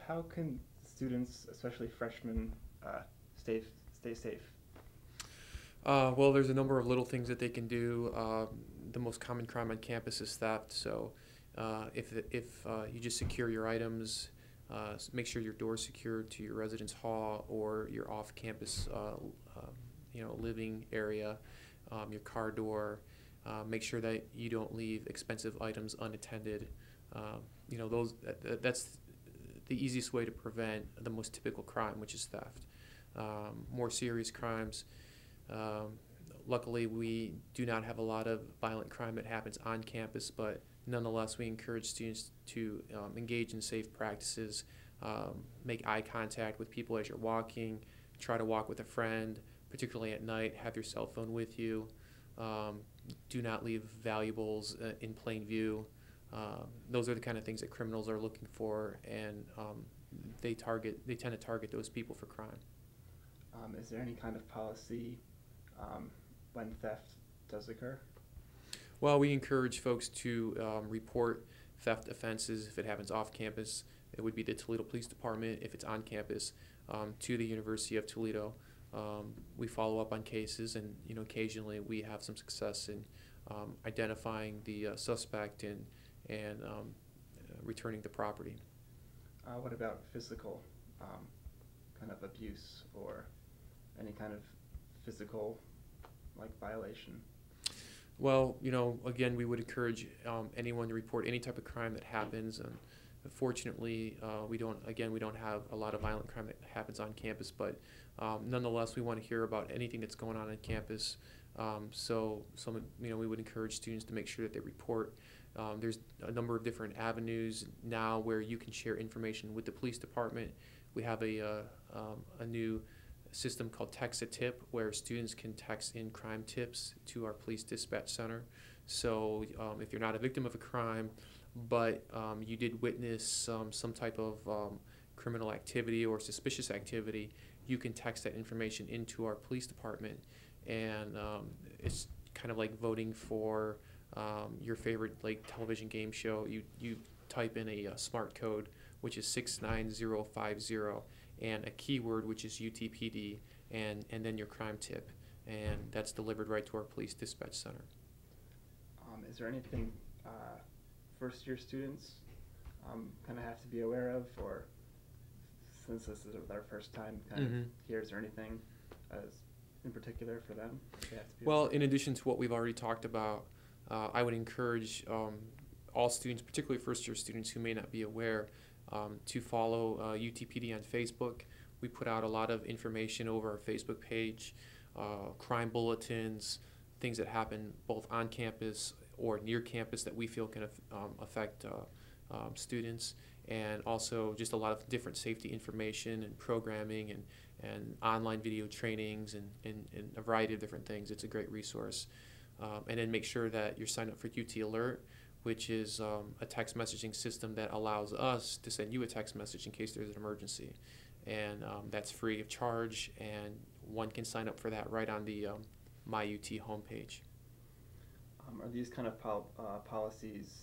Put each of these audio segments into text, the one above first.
how can students, especially freshmen, stay stay safe? Well, there's a number of little things that they can do. The most common crime on campus is theft. So, if you just secure your items, make sure your door is secured to your residence hall or your off-campus, living area, your car door. Make sure that you don't leave expensive items unattended. That's the easiest way to prevent the most typical crime, which is theft. More serious crimes. Um, Luckily, we do not have a lot of violent crime that happens on campus, but nonetheless, we encourage students to engage in safe practices, make eye contact with people as you're walking, try to walk with a friend, particularly at night, have your cell phone with you. Um, do not leave valuables in plain view. Those are the kind of things that criminals are looking for, and they tend to target those people for crime. Is there any kind of policy when theft does occur? Well, we encourage folks to report theft offenses if it happens off campus. It would be the Toledo Police Department. If it's on campus, to the University of Toledo. We follow up on cases, and occasionally we have some success in identifying the suspect and returning the property. What about physical kind of abuse or any kind of physical violation? Well, again, we would encourage anyone to report any type of crime that happens. And fortunately, we don't have a lot of violent crime that happens on campus, but nonetheless, we want to hear about anything that's going on campus. We would encourage students to make sure that they report. There's a number of different avenues now where you can share information with the police department. We have a new system called Text a Tip, where students can text in crime tips to our police dispatch center. So if you're not a victim of a crime, but you did witness some type of criminal activity or suspicious activity, you can text that information into our police department, and it's kind of like voting for your favorite television game show. You type in a smart code, which is 69050, and a keyword, which is UTPD, and then your crime tip, and that's delivered right to our police dispatch center. Is there anything first-year students kind of have to be aware of, or since this is their first time of here, is there anything in particular for them they have to be Well, aware of? in addition to what we've already talked about, I would encourage all students, particularly first-year students who may not be aware, to follow UTPD on Facebook. We put out a lot of information over our Facebook page, crime bulletins, things that happen both on campus or near campus that we feel can affect students, and also just a lot of different safety information and programming and online video trainings and a variety of different things. It's a great resource. And then make sure that you're signed up for UT Alert, which is a text messaging system that allows us to send you a text message in case there's an emergency. And that's free of charge, and one can sign up for that right on the My UT homepage. Are these kind of policies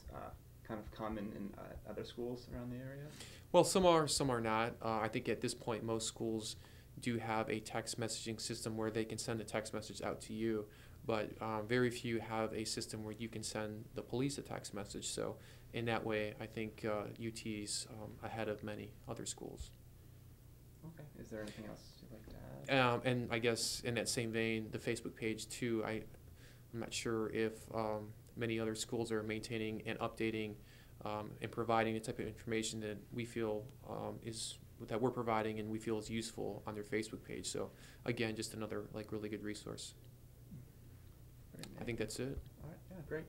kind of common in other schools around the area? Well, some are not. I think at this point most schools do have a text messaging system where they can send a text message out to you, but very few have a system where you can send the police a text message. So in that way, I think UT's ahead of many other schools. Okay. Is there anything else you'd like to add? And I guess in that same vein, the Facebook page too, I'm not sure if many other schools are maintaining and updating and providing the type of information that we feel that we're providing and we feel is useful on their Facebook page. So again, just another really good resource. Great. I think that's it. All right. Yeah. Great.